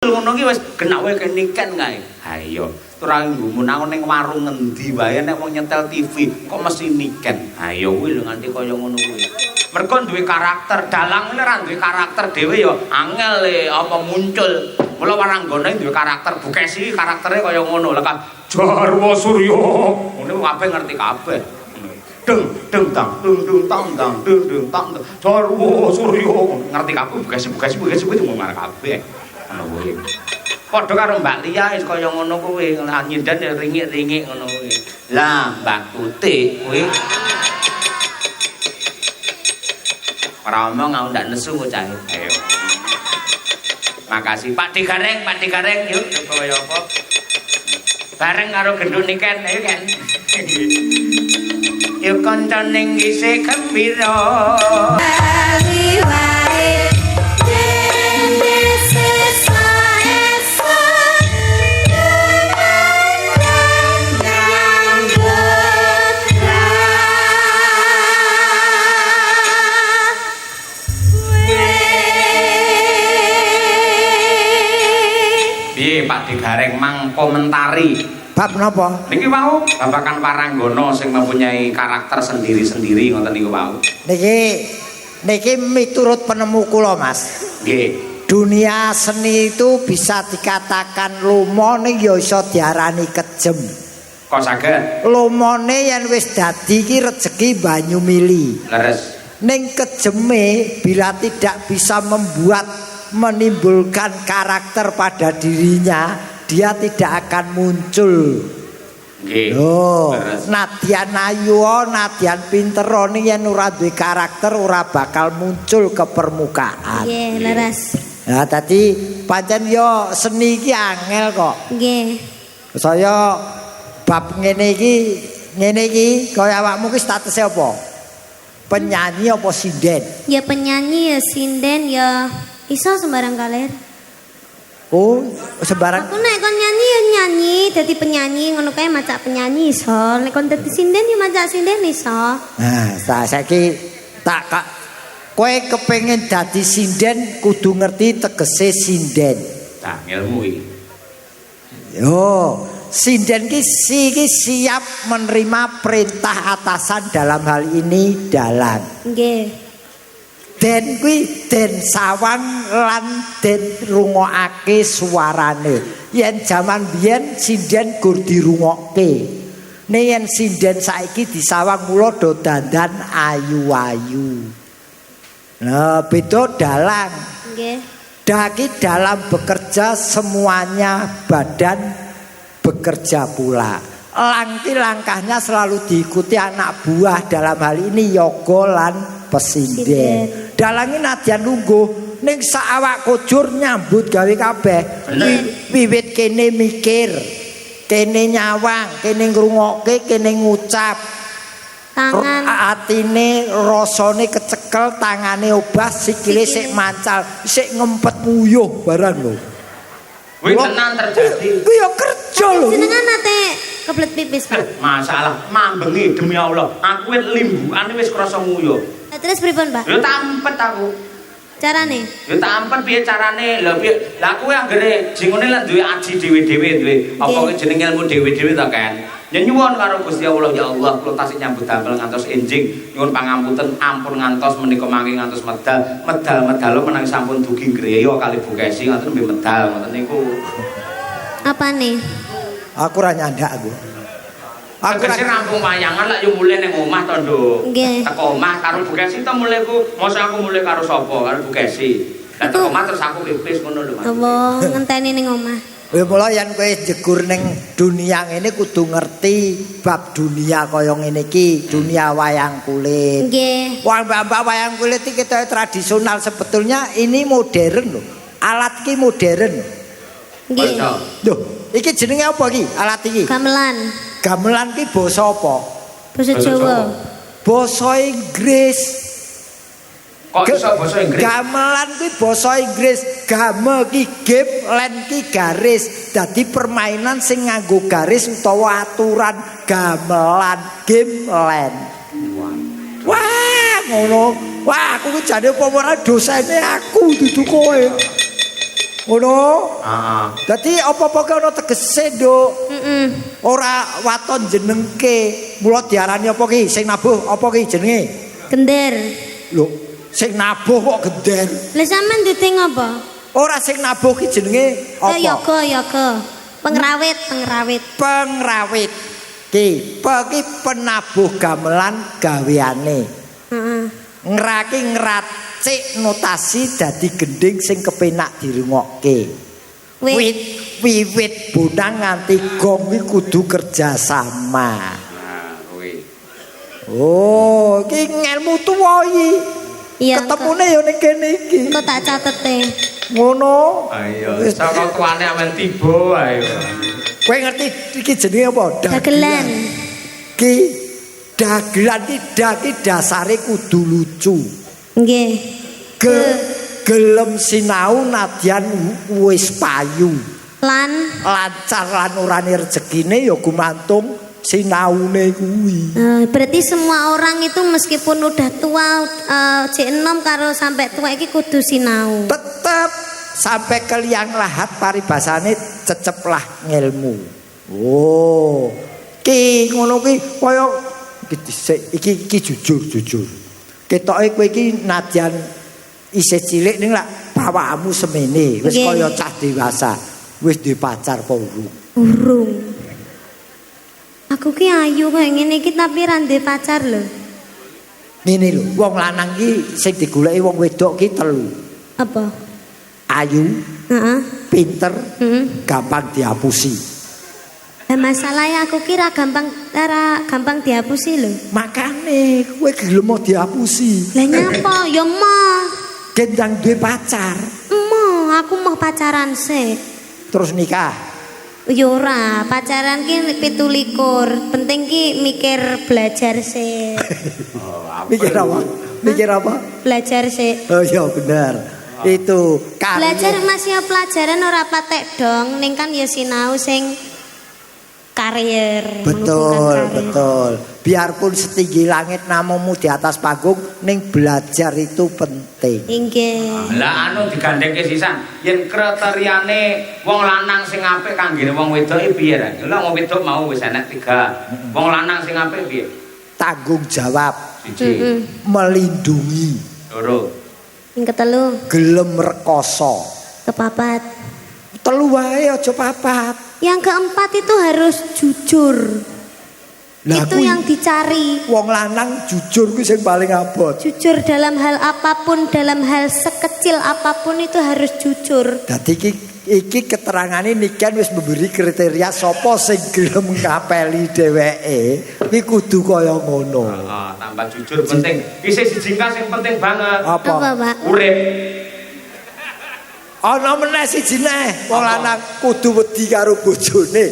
ngono ki wis genak wae niken kae. Ha iya, ora nggumun aku ning warung ngendi wae nek wong nyetel TV kok mesti niken. Ha iya kuwi lho nganti kaya ngono kuwi. Mergo duwe karakter, dalang ora duwe karakter dhewe ya angel apa muncul. Mula waranggane duwe karakter, Bukesi karaktere kaya ngono. Lah Jarwo Surya. Ngene kabeh ngerti kabeh. Dung dung tang dung dung tang tang dung dung tang Jarwo Surya ngerti kabeh Bukesi kuwi ngomong kabeh. Ngono kuwi. Padha karo Mbak Lia wis kaya ngono kuwi, nyindan ya ringik-ringik ngono kuwi. Lah Mbak Tutik kuwi ora omong aku ndak nesu kok cah. Ayo. Makasih Pak Digareng yuk kaya apa. Bareng karo gendut niken ayo kan. Yuk kanca ning isih gembira. Pak Digareng mang komentari bab napa niki wau babakan Waranggana sing mempunyai karakter sendiri-sendiri ngoten niku wau niki miturut penemu kula Mas nggih dunia seni itu bisa dikatakan lumone ya iso diarani kejem kok saged lumone yen wis dadi iki rejeki banyu mili leres ning kejeme bila tidak bisa menimbulkan karakter pada dirinya, dia tidak akan muncul. Nggih. Oh, nadyan ayu, nadyan pinter ning yen ora duwe karakter ora bakal muncul ke permukaan. Nggih, leres. Nah, tadi pancen yo seni iki angel kok. Nggih. Saya bab ngene iki kaya awakmu ki statuse apa? Penyanyi apa sinden? Ya penyanyi ya sinden ya iso sembarang kalir. Oh, sembarang. Aku nek kon nyanyi ya nyanyi, dadi penyanyi ngono kae macak penyanyi iso. Nek kon dadi sinden ya macak sinden iso. Nah, saiki tak kowe kepengin dadi sinden kudu ngerti tegese sinden. Nah, ilmu iki. Yo, sinden ki siap menerima perintah atasan dalam hal ini dalang. Nggih. Den kuwi den sawang lan den rungokake suarane. Yen jaman biyen sinden gur dirungokke. Nek yen sinden saiki disawang mula do dandan ayu-ayu. Nah, beda dalang. Nggih. Daki dalam bekerja semuanya badan bekerja pula. Langkahnya selalu diikuti anak buah dalam hal ini yoga lan pesinden. Dalangi nadyan lungguh ning sak awak kujur nyambut gawe kabeh. Wiwit kene mikir, kene nyawang, kene ngrungokke, kene ngucap. Tangan atine rasane kecekel, tangane obah, sikile sik mancal, sik ngempet nguyuh barang lho. Kuwi tenan terjadi. Kuwi ya kerja lho. jenengan nate keblet pipis, Pak. Masalah mambengi demi Allah. Aku wis limbukane wis krasa nguyuh. Terus pripun, Pak? Lho tampet aku. Carane? Ya tampet piye carane? Lha piye? Lah kuwi anggere jingone lan duwe aji dhewe-dhewe duwe apa jeneng ilmu dhewe-dhewe ta kan. Nyuwun karo Gusti Allah ya Allah kula tasih nyambut damel ngantos enjing nyuwun pangampunten ampun ngantos menika mangke ngantos medal menang sampun dugi ngreya kali Bukesi ngoten nggih medal ngoten niku. Apane? Aku ora nyandak aku. Aku sing rampung wayangan lak yo mulih ning omah to, Nduk. Nggih. Teko omah karo Bukesi to mulih ku, mosok aku mulih karo sapa? Karo Bukesi. Lah teko omah terus aku pipis ngono lho. Apa ngenteni ning omah? Ya mula yen kowe jegur ning dunia ngene kudu ngerti bab dunia kaya ngene iki, dunia wayang kulit. Nggih. Wah, mbak-mbak wayang kulit iki kita tradisional sebetulnya ini modern lho. Alat iki modern. Nggih. Loh, iki jenenge apa iki? Alat iki? Gamelan. Gamelan ki basa apa? Basa Jawa. Basa Inggris. Kok iso basa Inggris? Gamelan ki basa Inggris. Game ki game, len ki garis. Dadi permainan sing nganggo garis utawa aturan gamelan game len. Wah, ngono. Wah, aku ki jane apa ora dosene aku dudu kowe. Ngono. Heeh. Dadi apa-apa ki ana tegese, Nduk. Heeh. Ora waton jenengke. Mula diarani apa ki? Sing nabuh apa ki jenenge? Gender. Lho, sing nabuh kok gender. Lah sampean duting apa? Ora sing nabuh ki jenenge apa? Yoga. Pengrawit. Pengrawit. Ki penabuh gamelan gaweane. Heeh. Ngraki ngracik notasi dadi gending sing kepenak dirungokke. Wiwit bonang nganti gong kuwi kudu kerjasama. Nah, kuwi. Oh, iki ngelmu tuwa iki. Iya. Ketemune ya ning kene iki. Kok tak catete. Ngono. Ayo, saka tuane amen tiba ae. Kowe ngerti iki jenenge apa? Dagelan. Ki dagelan ki dasare kudu lucu. Nggih. Gelem sinau nadyan wis payu. Lan Lancar lan urane rezekine ya gumantung sinaune kuwi. berarti semua orang itu meskipun udah tua jek enom karo sampai tua iki kudu sinau. Tetep sampai ke liang lahat paribasane ceceplah ngilmu. Oh, ki ngono ki kaya iki jujur. Ketoke kowe iki nadyan isih cilik ning lak bawahmu semene wis kaya cah dewasa. Wis duwe pacar apa urung? Urung. Aku ki ayu kaya ngene iki tapi ra ndek pacar lho. Ngene lho, wong lanang ki sing digoleki wong wedok ki telu. Apa? Ayu, Heeh. pinter, Heeh. gampang dihapusi. Lah masalahnya aku kira gampang dihapusi lho. Makane kowe gelem mau dihapusi. Lah nyapa? Ya mau. Gendang duwe pacar, Mau, aku mau pacaran sih. terus nikah. Ya ora, pacaran ki 17. Penting ki mikir belajar sih. Mikir apa? Mikir apa? Belajar sih. Oh iya benar. Itu Belajar masih pelajaran ora patek dong, ning kan ya sinau sing karier. Betul. Biarpun setinggi langit namamu di atas panggung, ning belajar itu penting. Inggih. Lah anu digandhengke sisan, yen kriteriane wong lanang sing apik kanggene wong wedok iki piye ra? Lah wong wedok mau wis enek 3. Wong lanang sing apik piye? Tanggung jawab, 1, melindungi, 2. Yang ketelu, gelem rekoso. kepapat. Telu wae aja papat. Yang keempat itu harus jujur. Lah Itu kuwi yang dicari. wong lanang jujur kuwi sing paling abot. Jujur dalam hal apapun, dalam hal sekecil apapun itu harus jujur. Dadi iki keterangane Niken wis memberi kriteria sapa sing gelem ngapeli dheweke iki kudu kaya ngono. Heeh, tambah jujur penting. Iki siji sing penting banget. Apa? Pak? Urip. Ana meneh siji neh, wong lanang kudu wedi karo bojone.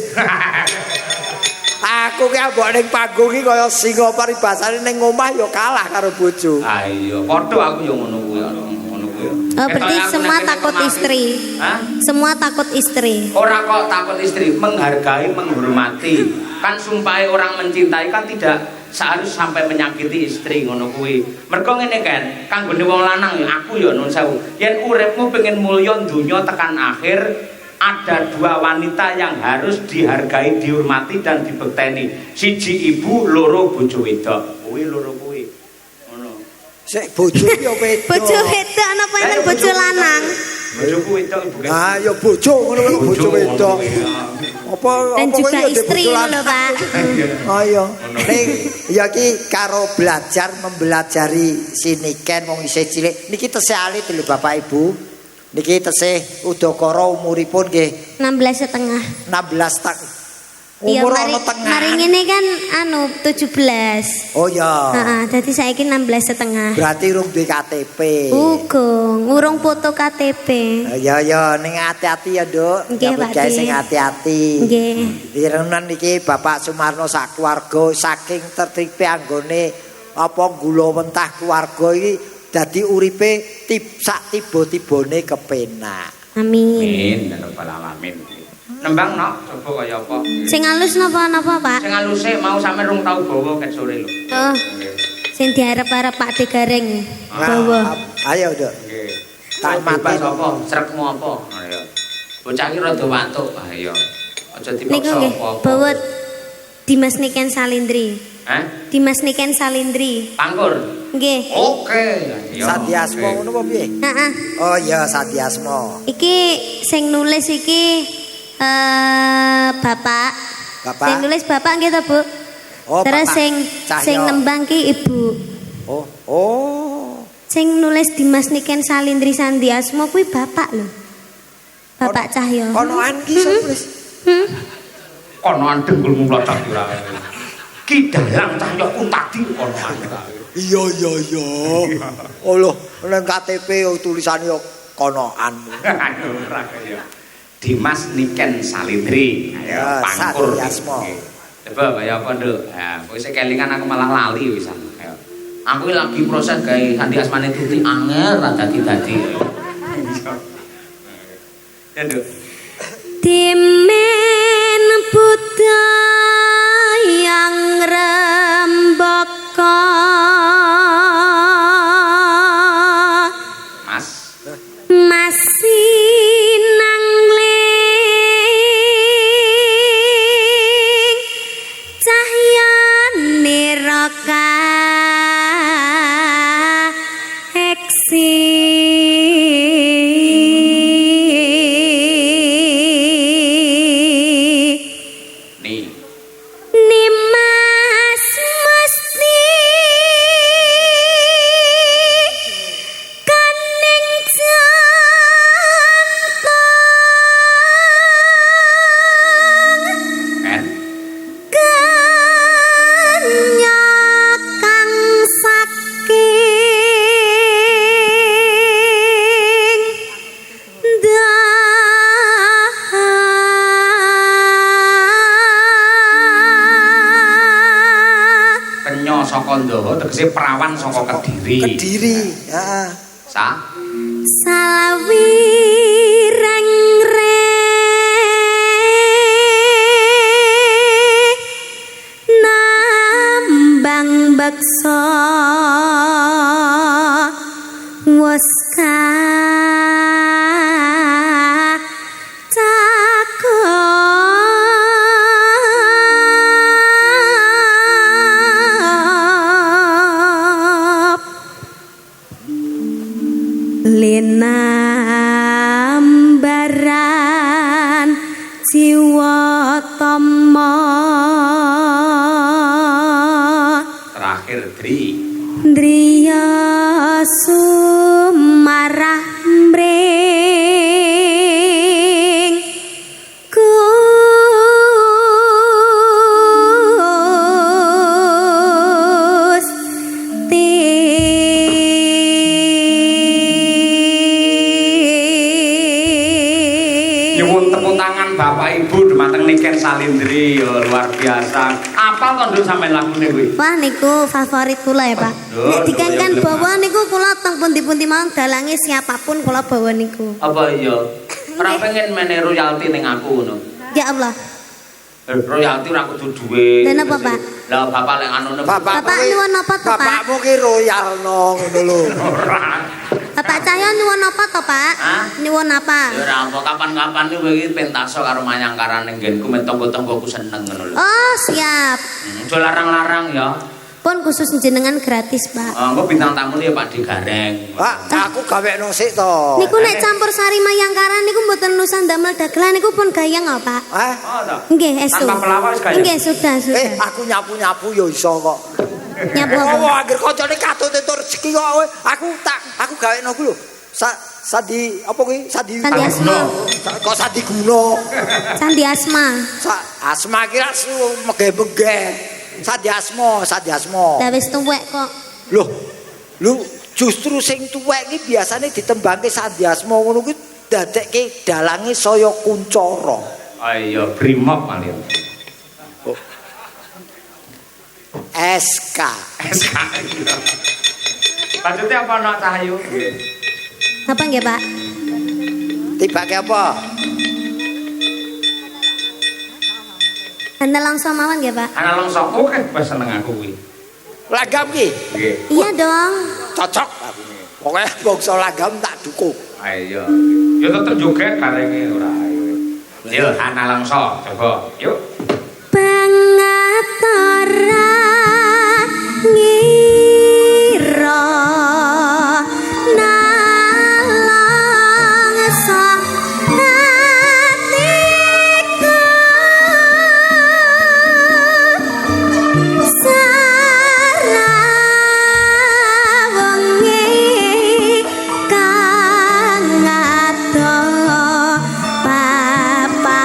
Aku ki ambok ning panggung iki kaya singa paribasane ning omah ya kalah karo bojo. Ayo, padha aku ya ngono kuwi. Ngono kuwi. Oh, berarti semua takut istri. Hah? Semua takut istri. Orang kok takut istri, menghargai, menghormati. Kan sumpahe orang mencintai kan tidak seharus sampai menyakiti istri ngono kuwi. Mergo ngene kan, kanggone wong lanang ya aku ya nun sewu. Yen uripmu pengen mulya donya tekan akhir, ada 2 wanita yang harus dihargai, dihormati dan dibekteni. Siji ibu, loro bojo wedok. Kuwi loro kuwi. Ngono. Sik bojo ya wedok. Bojo wedok napa enten bojo lanang? Bojoku wedok ibu. Ah ya bojo ngono kuwi bojo wedok. Apa Dan apa juga kuwi ya istri bojo ngono, lanang. Pak. Oh iya. Ning ya ki karo belajar mempelajari siniken wong isih cilik. Niki tesih alit lho Bapak Ibu. Niki tesih udakara umuripun nggih 16,5. 16 tak. Iya, Umur mari, ana tengah. mari ngene kan anu 17. Oh ya. Heeh, dadi saiki 16,5. Berarti urung duwe KTP. Urung foto KTP. Ya ning hati-hati ya, Nduk. Nggih, Pak Gawe Dik. sing hati-hati. Nggih. Direnan iki Bapak Sumarno sak keluarga saking tertipe anggone apa gula mentah keluarga iki dadi uripe sak tiba-tibane kepenak. Amin. Amin, ya rabbal alamin. Nembang no, coba kaya apa? Sing halus napa Pak? Sing aluse mau sampe rung tau bawa ket sore lho. Oh, sing diarep-arep Pak De Gareng Nah, bawa. ayo, Nduk. Nggih. Tak Tak mati mati. apa? Srekmu apa? Ayo. Bocah iki rada watuk. Ah iya. Aja Niku dipaksa nggih apa-apa. bawa Dimas Niken Salindri. Hah? Dimas Niken Salindri. Pangkur. Nggih. Oke. Iya. Satyasmo oke. ngono apa piye? Heeh. Oh iya Satyasmo. Iki sing nulis iki bapak. Bapak. Sing nulis bapak nggih to, Bu? Oh, Terus Bapak Cahyo. sing nembang ki Ibu. Oh. Sing nulis Dimas Niken Salindri Sandiasmo kuwi bapak lho. Bapak Cahyo. Konoan ki sing nulis. Konoan dengkulmu mlocot ora. Ki dalang Cahyo tadi konoan. Iya. Oh lho, nang KTP tulisane yo konoan. Ora kaya. Dimas Niken Salindri. Ayo Ya, pangkur. Satyasmo. Coba kaya apa, Nduk? Ya, kowe sik kelingan aku malah lali wisan. Ayo. Aku lagi proses gawe Sandi Asmane Tuti angel ra dadi-dadi. Ya, Nduk. Dimen Buddha yang rembaka Mas. masih nangling cahyane raka Nih. Nimas mesti kaning jantong Kan? kenya kang saking Penyo saka Ndawa tegese perawan saka Kediri. Kediri. Heeh. Sa? Salawi reng nambang beksa waska cakep linambaran jiwa tama Terakhir Dri. driya sumarah mring Gusti. Nyuwun tepuk tangan Bapak Ibu dumateng Niken Salindri yo luar biasa. Apal to Nduk sampean lagune kuwi? Wah niku favorit kula ya Pak. Aduh, Nek dikengken aduh, bawa niku kula teng pundi-pundi mawon dalange siapapun kula bawa niku. Apa iya? Ora pengen mene royalti ning aku ngono. Ya Allah. Royalti ora kudu duwe. Lha napa, Pak? Lah bapak lek anune Bapak nyuwun apa to, Pak? Bapakmu ki royalno ngono lho. ora. Bapak Cahyo nyuwun apa to, Pak? Hah? Nyuwun apa? Ya ora apa kapan-kapan iki pentaso karo manyangkaran ning nggenku men tangga-tanggaku seneng ngono lho. Oh, siap. Aja larang-larang ya. Pun khusus jenengan gratis, Pak. Engko bintang tamu ya Pak Digareng. Pak, aku gawekno sik to. Niku nek campur sari mayangkaran niku mboten nusan damel dagelan niku pun gayeng kok, Pak. Eh, Oh, ta. Nggih, estu. Tanpa pelawak wis gayeng. Nggih, sudah. aku nyapu-nyapu ya iso kok. Nyapu apa? Oh, anggere kancane katut entuk rezeki kok kowe. Aku gawekno ku lho. Sadi apa kuwi? Sadi Sandi Asma. Kok Sadi Guna. Sandi Asma. Asma kira megeh-megeh. Sadi Asma. Lah wis tuwek kok. Lho justru sing tuwek iki biasane ditembangke Sandi Asma ngono kuwi dadekke dalange saya kuncara. Ayo brimob malih. SK. Maksudnya apa nak Cahyo? Apa nggih, Pak? Tibake apa? Anda langsung mawon nggih, Pak? Ana longso oke wis seneng aku kuwi. Lagam ki Nggih. Iya dong. cocok. Pokoke bangsa lagam tak dukung. Ayo. Ya tetep joget karenge ora ayo. Yo ana langsa coba. Yuk. Banget ora ngira nalangsa hatiku sarawangi kang ado papane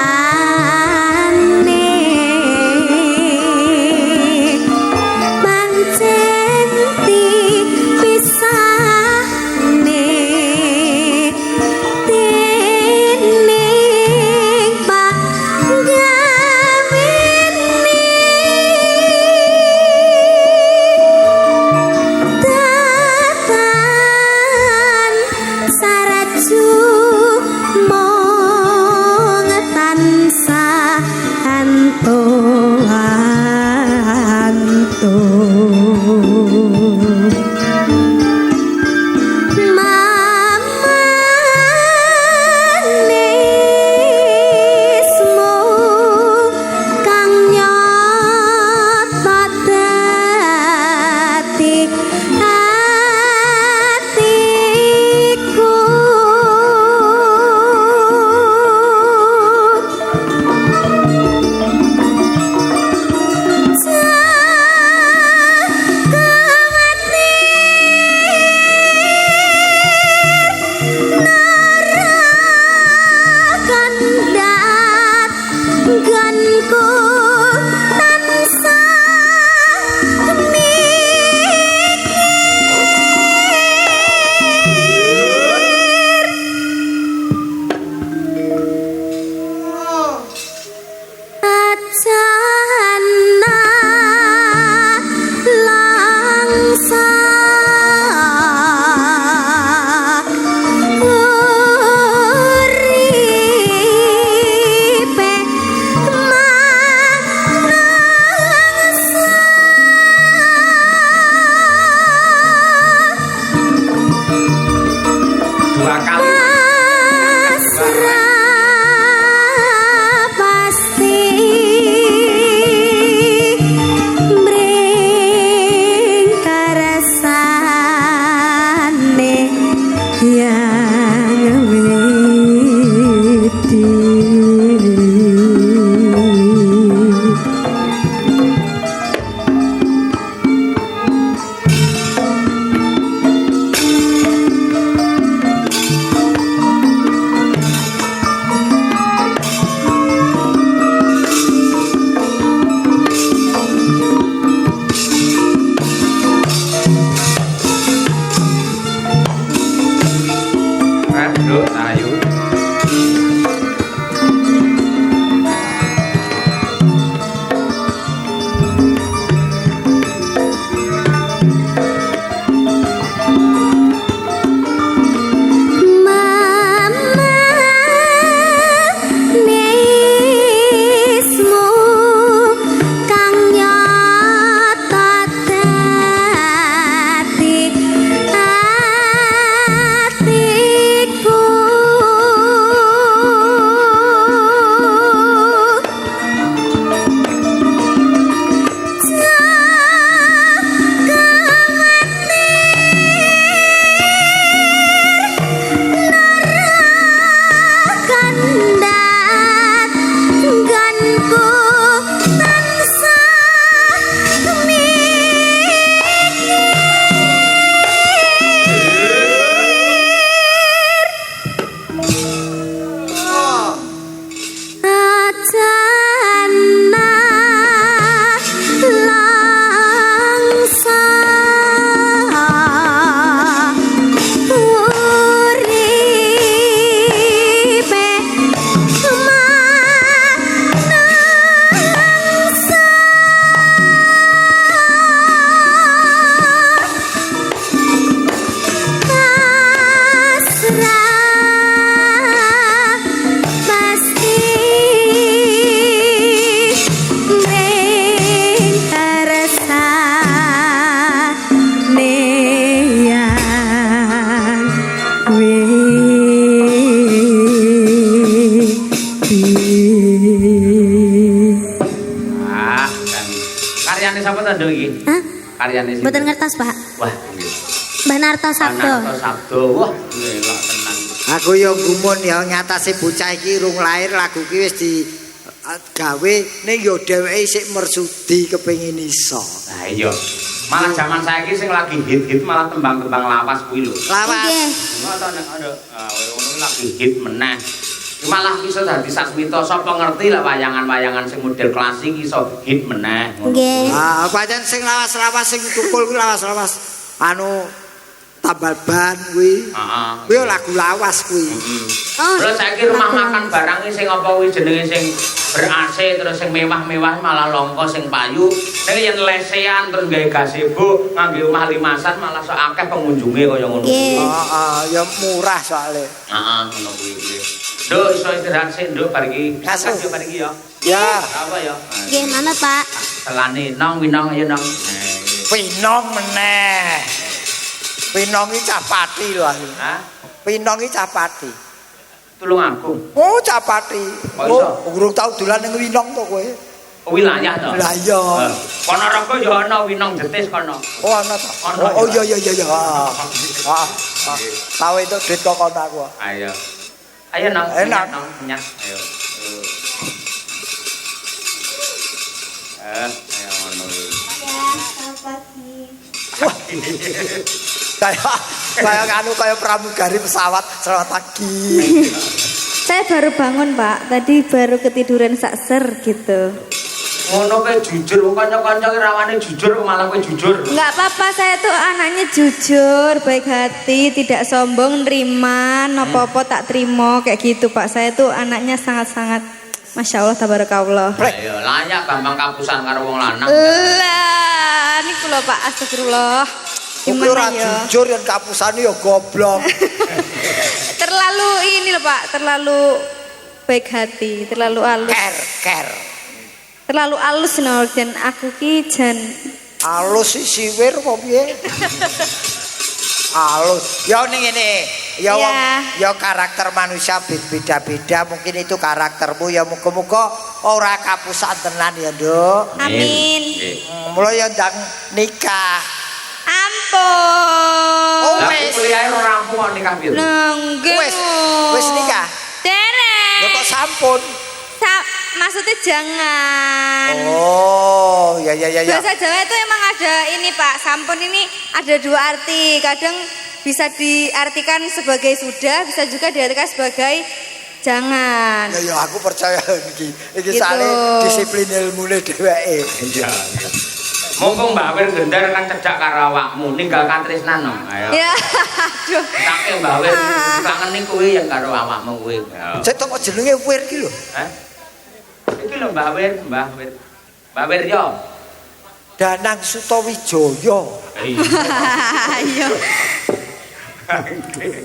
Ah, kan. Karyane sapa ta Nduk iki? Hah? Karyane sing. Mboten ngertos, Pak. Wah, nggih. Mbah Narto Sabdo. Anarto Sabdo. Wah, elok tenan. Aku ya gumun ya ngatasi bocah iki rung lair lagu ki wis di gawe ning ya dheweke isih mersudi kepengin iso. Lah iya. Malah zaman saiki sing lagi hit-hit malah tembang-tembang lawas kuwi lho. Lawas. Nggih. Ngono nek ada ngono lagi hit meneh. Malah iso dadi sasmita sapa ngerti lah wayangan-wayangan sing model klasik iso hit meneh. Nggih. Ah, pancen sing lawas-lawas sing tukul kuwi lawas-lawas anu tambal ban kuwi. Heeh. Kuwi lagu lawas kuwi. Oh. Lha saiki rumah makan barang iki sing apa kuwi jenenge sing ber-AC terus sing mewah-mewah malah langka sing payu. Nek yen lesean terus gawe gazebo ngangge omah limasan malah sok akeh pengunjunge kaya ngono kuwi. Heeh, ya murah soalnya. Heeh, ngono kuwi. Nduk iso istirahat sik nduk bar iki. Kasih. Kasih bar iki ya. Ya, Apa ya? Nggih, mana, Pak? Selane nong winong ayo nong. pinong meneh. Pinong iki cah pati lho aku. Hah? Pinong iki cah pati. Tulung aku. Oh, cah pati. Kok iso? Urung tau dolan ning Winong to kowe. Wilayah to. Lah iya. Kono roko ya ana winong jetis kono. Oh, ana to. Ana, Oh, ya. iya. Tahu itu duit kok kono aku. Ayo. Ayo nong. Enak. Nong, nyat. Ayo. Ayo ngono. Kayak anu kayak pramugari pesawat selamat pagi. Saya baru bangun Pak, tadi baru ketiduran sakser gitu. Ngono kowe jujur, wong kanca-kanca ki rawane jujur kok malah kowe jujur. Nggak apa-apa, saya tuh anaknya jujur, baik hati, tidak sombong, nerima, apa-apa tak terima kayak gitu Pak. Saya tuh anaknya sangat-sangat, Masya Allah, tabarakallah. Ayo layak gampang kapusan karo wong lanang. Lah, ini lho Pak, astagfirullah. Kuwi ora Gimana ya? jujur yen kapusane ya goblok. Terlalu ini loh Pak, terlalu baik hati, terlalu halus. Ker. Terlalu halus no, dan aku ki jan Alus si siwir apa piye? Alus. Ya ning ngene. Ya wong ya karakter manusia beda-beda, mungkin itu karaktermu ya muga-muga ora kapusan tenan ya, Nduk. amin. Mulai ya ndang nikah. Ampun. Oh, Lah wis. kuliahe ora rampung kok nikah piye? Nengge. Wis nikah. Derek. Lho kok sampun? Maksudnya jangan. Oh, ya. Bahasa Jawa itu emang ada ini Pak, sampun ini ada dua arti. Kadang bisa diartikan sebagai sudah, bisa juga diartikan sebagai jangan. Ya aku percaya iki. Iki Gitu. sale disiplin ilmune dheweke. Iya. Mumpung Mbak Wir gendar kan cedak karo awakmu, ninggalkan tresnan no. Ayo. Ya, aduh. Tapi Mbak Wir kangen kuwi yang karo awakmu kuwi. Cek kok jenenge Wir iki lho. Hah? Iki lho Mbak Wir. Mbak Wir yo. Danang Sutawijaya. Ayo.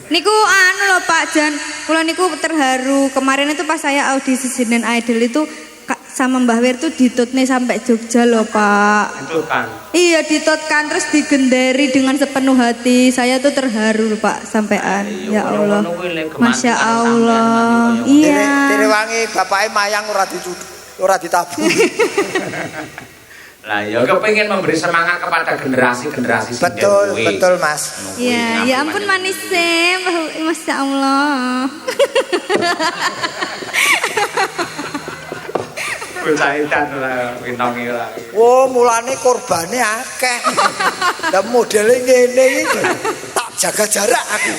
Niku anu loh Pak Jan, kula niku terharu. Kemarin itu pas saya audisi Sinden Idol itu sama Mbah Wir tuh ditutne sampai Jogja loh Pak. Itu kan. Iya ditutkan terus digendari dengan sepenuh hati. Saya tuh terharu loh Pak sampean. Ya Allah. Masya Allah. Iya. Direwangi bapake mayang ora ditabur. Lah ya kepengin memberi semangat kepada generasi-generasi Betul, betul Mas. Iya, ya ampun manisnya, Masya Allah. Bercaitan lah winongi lah. Wo, mulane korbane akeh. Lah modele ngene iki tak jaga jarak aku.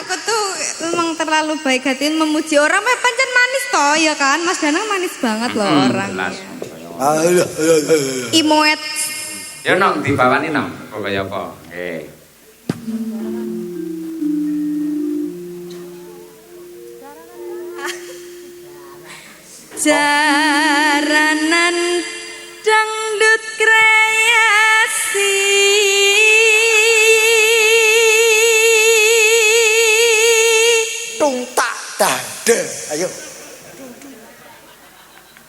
Aku tuh memang terlalu baik hati memuji orang, pancen manis toh ya kan, Mas Danang manis banget loh orang. Imoet. Ya nong dibawani nong, kaya apa? Nggih. Jaranan dangdut kreasi Tungtak dade. Ayo.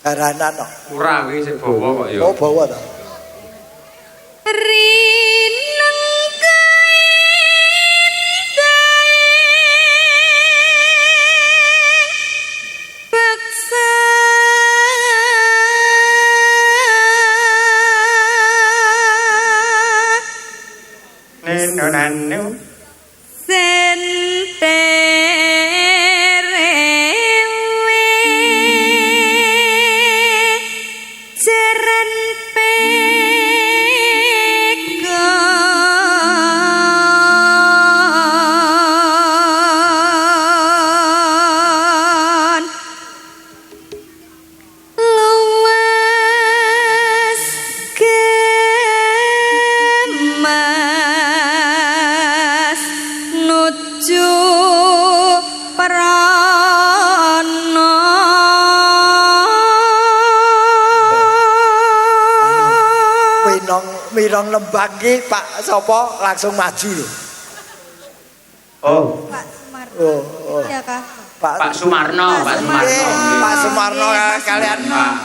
Jaranan no. Ora kuwi sik bawa kok ya. Oh, bawa to. rineng kain beksa Mirong lembang ki Pak sapa langsung maju lho. Oh, Pak Sumarno. Oh. Ya Kak. Pak Sumarno, Pak Sumarno. Pak Sumarno kalian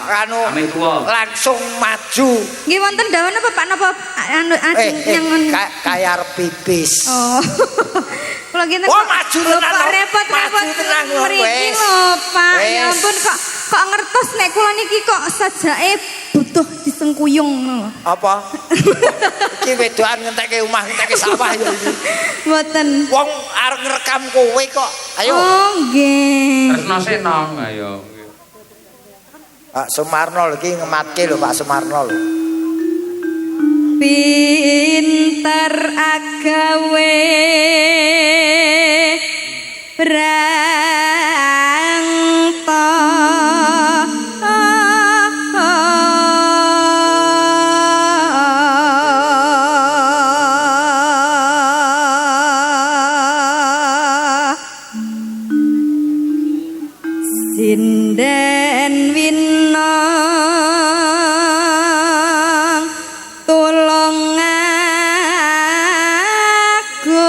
anu Kami tua. langsung maju. Nggih wonten dawuh napa Pak napa anu yang Kayar pipis. Oh. Kula ngene Oh, maju tenan Pak lho. repot-repot Maju tenan lho, mriki wes. lho Pak. Wes. Ya ampun kok ngertos nek kula niki kok sajake butuh disengkuyung lho. Apa? Iki wedokan ngentekke omah ngentekke sawah ya iki. Mboten. Wong arep ngrekam kowe kok. Ayo. Oh nggih. Tresno senong ayo. Pak Sumarno lho iki ngematke lho Pak Sumarno lho. Pinter agawe brangta sinden winang tulung aku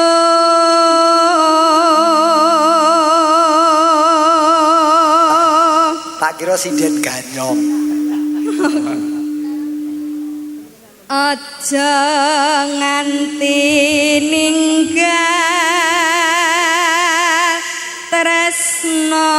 Tak kira sinden ganyong. aja nganti ninggal tresno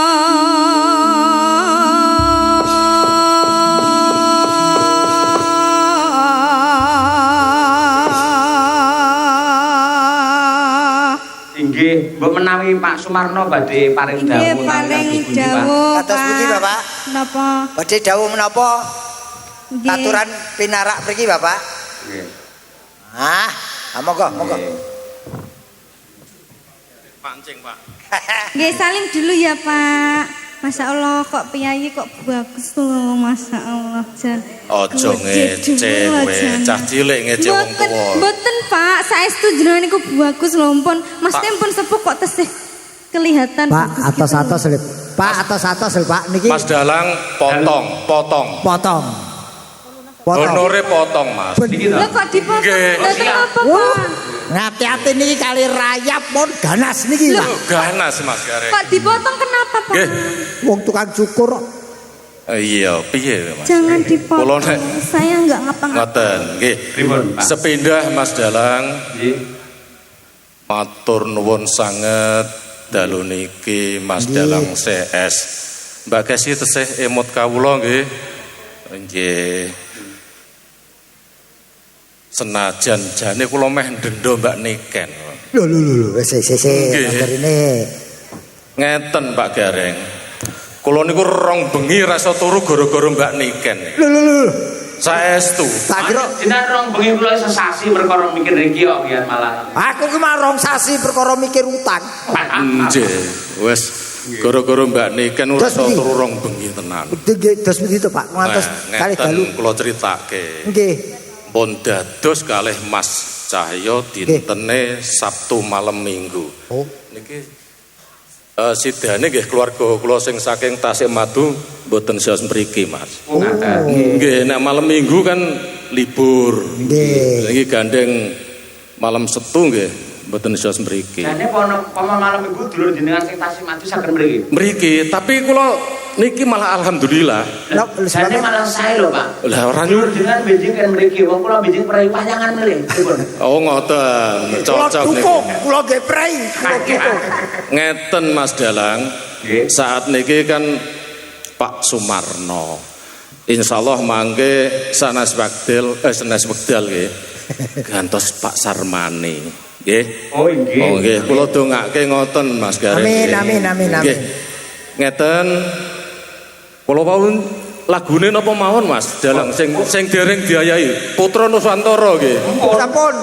Inggih, mbok menawi Pak Sumarno badhe paring dawuh. nggih paling dawuh Kados pundi, Bapak? napa Badhe dawuh menapa? nggih Aturan pinarak mriki Bapak. Nggih. Ah, monggo, monggo. Pancing, Pak. nggih salim dulu ya Pak. Masya Allah kok piyayi kok bagus loh Masya Allah Jan. Ojo ngece kowe, cah cilik ngece wong Mboten, tuwa. mboten Pak, saestu jenengan niku bagus lho pun. Mas pun sepuh kok tesih kelihatan Pak, bagus atos-atos lho. Pak, atos-atos lho Pak niki. Mas Dalang potong. Potong. Honore potong, Mas. Niki to. Lho kok dipotong? Nggih. Mboten apa Pak? Ngati-ati niki kali rayap pun ganas niki Pak. Ganas Mas Gareng. Kok dipotong kenapa Pak? Nggih. Wong tukang cukur kok. Iya, piye Mas? Jangan Kula dipotong. nek Saya enggak ngapa-ngapa. ngoten, nggih. Pripun, Pak? Sepindah Mas Dalang Nggih. matur nuwun sanget dalu niki Mas Dalang CS. Mbak Kesi tesih emot kawula nggih. Nggih. Senajan jane kula meh ndendha Mbak Niken. Lho wis Nggih. nganterine. Ngeten Pak Gareng. Kula niku rong bengi rasa turu gara-gara Mbak Niken. Lho. Saestu. Tak kira Jenengan rong bengi kula sesasi perkara mikir iki kok pian malah. aku ki mah rong sasi perkara mikir utang. Nggih, wis gara-gara Mbak Niken Terus rasa piye? turu rong bengi tenan. Nggih, dos pundi to Pak? Ngantos kali dalu. Ngeten kula critake. Nggih. Pun dados kalih Mas Cahyo dintene Sabtu malam Minggu. Oh. Niki sidane nggih keluarga kula sing saking Tasikmadu mboten sios mriki, Mas. Oh, ngaten. Nggih, nek malam Minggu kan libur. Nggih. Niki gandeng malam Setu nggih mboten sios mriki. Jane pomo malam Minggu dulur jenengan sing Tasikmadu saged mriki. Mriki, tapi kula niki malah alhamdulillah. Lah Jane malah sae lho, Pak. Lah ora Dulur jenengan benjing kan mriki, wong kula benjing prei payangan mriki. Pripun? Oh ngoten, Kula cocok dukung, niki. kula nggih prei, kula dukung. Ngeten Mas Dalang. Nggih. Saat niki kan Pak Sumarno. Insyaallah mangke sanes wekdal nggih. gantos Pak Sarmani. Nggih. Oh nggih. Oh nggih, kula dongake ngoten Mas Gareng. Amin. Nggih. Ngeten kula pawon lagune napa mawon Mas? Dalang sing dereng diayahi Putra Nusantara nggih.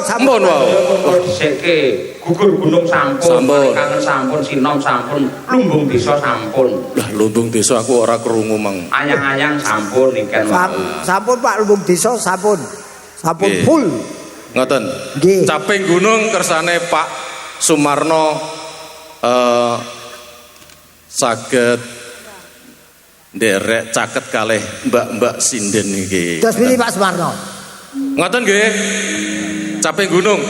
Sampun wae. Dhisike gugur gunung sampun, kangen sampun, sinom sampun, lumbung desa sampun. Lah lumbung desa aku ora krungu mang. Ayang-ayang sampun niken. Sampun Pak lumbung desa sampun. Sampun Nggih. full. Ngoten. Nggih. Caping gunung kersane Pak Sumarno saged nderek caket kalih mbak-mbak sinden iki. Terus pilih Pak Sumarno. Ngoten nggih. Caping gunung.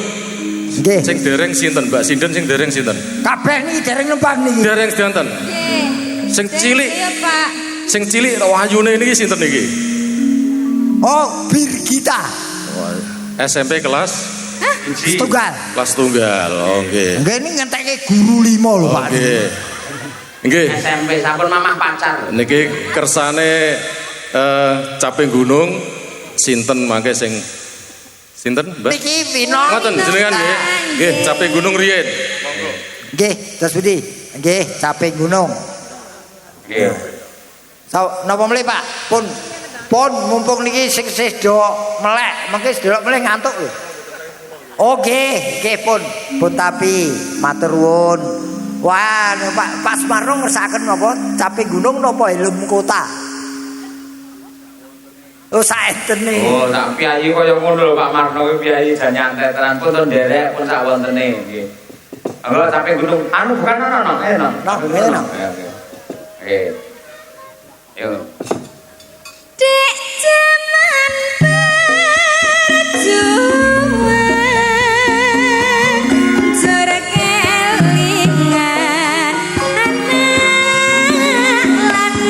Nggih. Sing dereng sinten Mbak Sinden sing dereng sinten? Kabeh niki dereng numpang niki. Dereng sinten? Nggih. Sing cilik. Iya, Pak. Sing cilik wayune niki sinten niki? Oh, Birgita. SMP kelas Setunggal. kelas tunggal. Oh nggih. Nggih ini ngentekke guru 5 lho Pak. Nggih. Nggih. SMP sampun mamah pacar. Niki kersane Caping Gunung sinten mangke sing sinten Mbak? Niki Vino. Ngoten jenengan nggih. Nggih, Caping Gunung riyen. Monggo. Nggih, terus Budi. Nggih, Caping Gunung. Nggih. Napa mlih Pak? Pun mumpung niki sing do melek, mengke delok meleh ngantuk lho. Oh nggih pun tapi matur nuwun. Wah, Pak Sumarno ngersakaken napa? Caping Gunung napa Helm Kota? Oh saentene. Oh, tak piyayi kaya ngono lho Pak Marno kuwi piyayi jan nyantet tenan pun to nderek pun sak wontene nggih. Anggo Caping Gunung anu bukan non. No. Oke. Yo. Dek jaman perjuangan jora kelingan anak lanang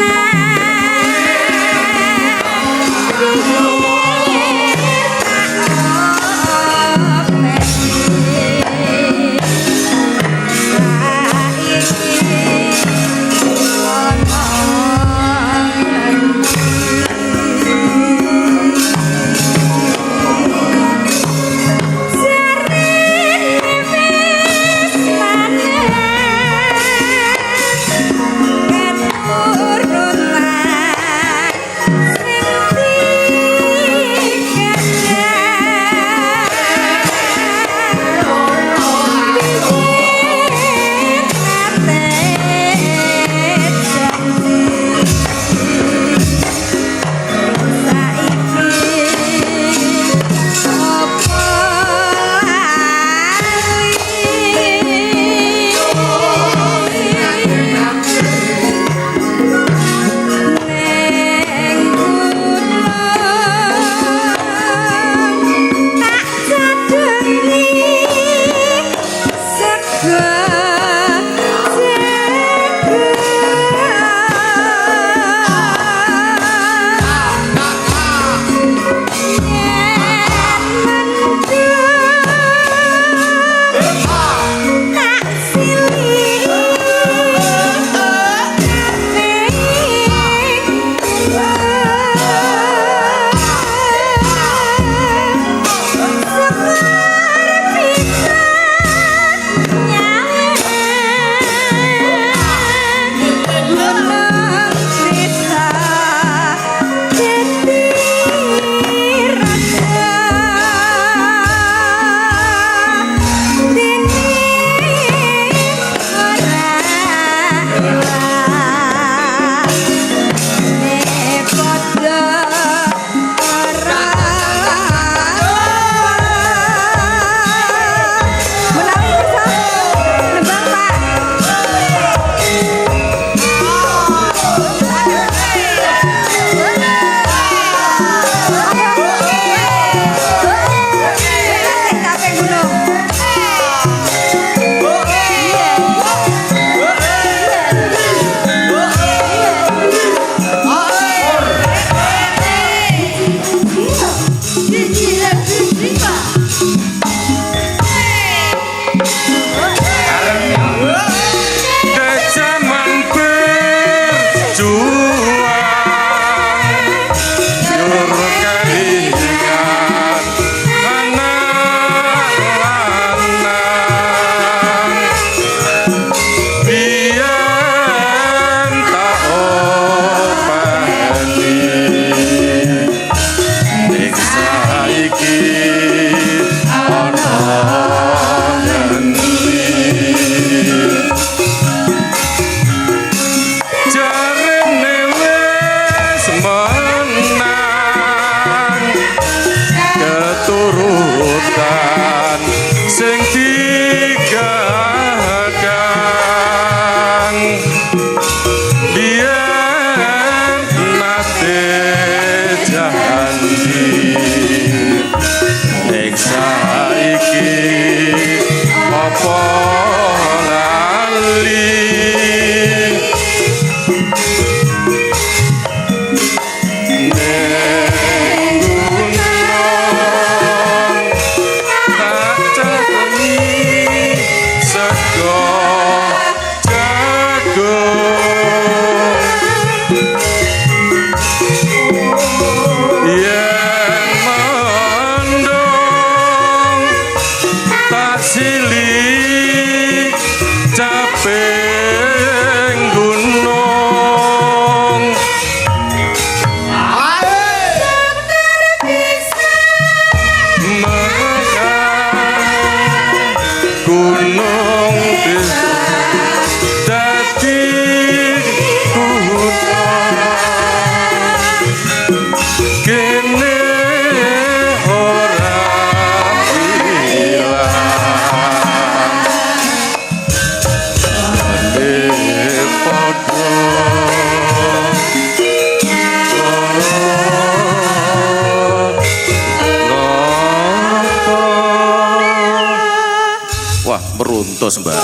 meruntus, Mbak.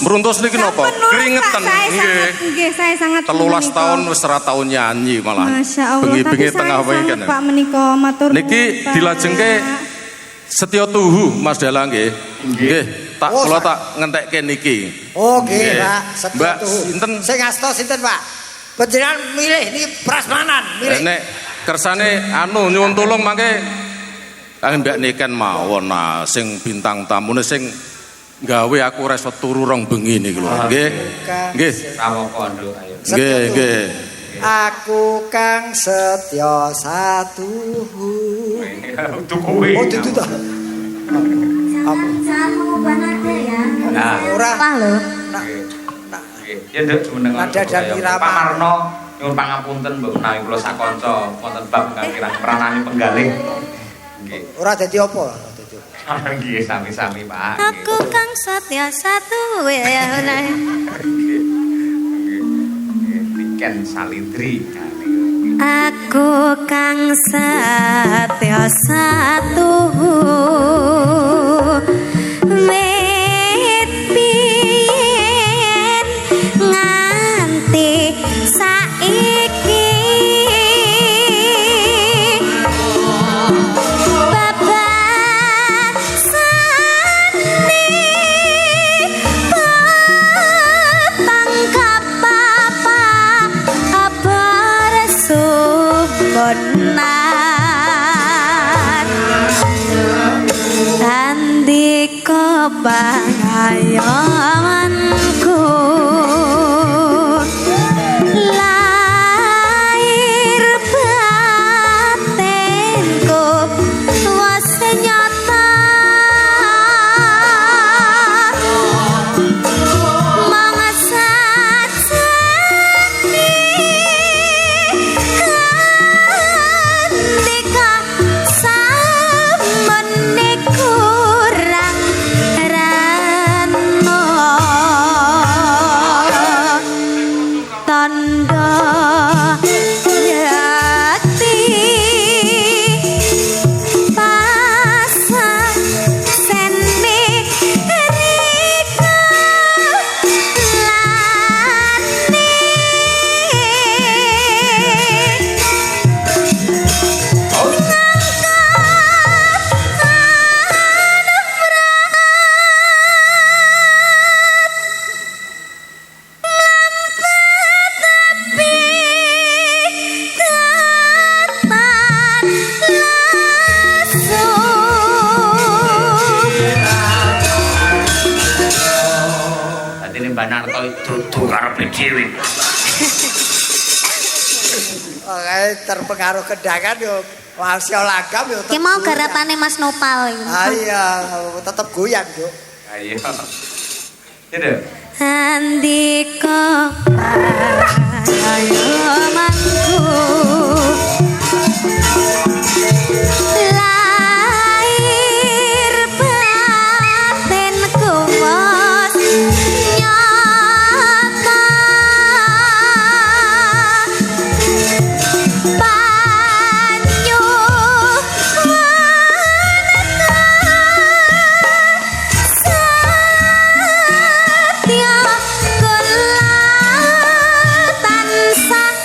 Meruntus niki napa? Keringetan nggih. Nggih, saya sangat 13 tahun wis ora tau nyanyi malah. Masya Allah, Bengi-bengi tapi tengah saya wengi sangat kan. Pak menika matur nuwun, Niki Pak. dilajengke Setya Tuhu Mas Dalang nggih. Nggih, tak Oh, kula tak ngentekke niki. Oh nggih, Nggih. Pak. Setya Mbak, Tuhu. sinten? Sing ngasta sinten, Pak? Panjenengan milih ini prasmanan, milih. Nek kersane anu nyuwun tulung mangke Mbak Niken mawon nah sing bintang tamune sing gawe aku reso turu rong bengi niki lho. Nggih. Nggih. Rawoko nduk ayo. Nggih, nggih. Aku kang setya satuhu. Untuk kowe. Oh, itu dah. Jangan mengubah nada ya. Nah, Ora. Salah loh. ya nduk meneng. Nada dan irama. Pak Marno nyuwun pangapunten mbok menawi kula sakanca wonten bab ingkang kirang peranane penggalih. Nggih. Ora dadi apa? Nggih, sami-sami, Pak. Aku kang satya satu ya. Niken Salindri. Aku kang satya satu wit biyen nganti saiki babasane patang kapapa benar andika pangayomanku lahir batinku wis nyata Andika samene kurang rano tanda jati pasang sene rika Dadi nek Mbak Narto dudu karepe dhewe. Oke, terpengaruh kedangan yo masih lagam yo. Ki mau garapane Mas Nopal iki. Ah iya, tetep goyang, Duk. Ayo. Itu. Andika pangayomanku lahir batinku wis nyata banyu satya kula tansah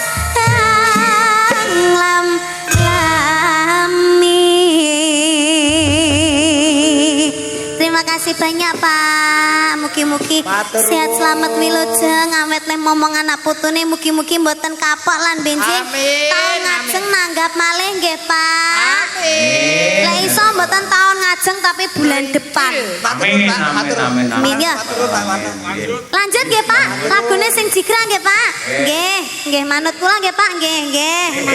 lami. Terima kasih banyak Pak. Mugi-mugi Matur sehat nuwun. selamat wilujeng awet le momong anak putune mugi-mugi mboten kapok lan benjing. Amin, Taun ngajeng nanggap malih nggih Pak. Amin. Lek iso mboten taun ngajeng tapi bulan depan. Amin, amin, amin, amin. Amin ya. Matur nuwun, Pak Marno. Lanjut nggih Pak. Lagune sing jigrang nggih Pak. Nggih, nggih manut kula nggih Pak, nggih, nggih.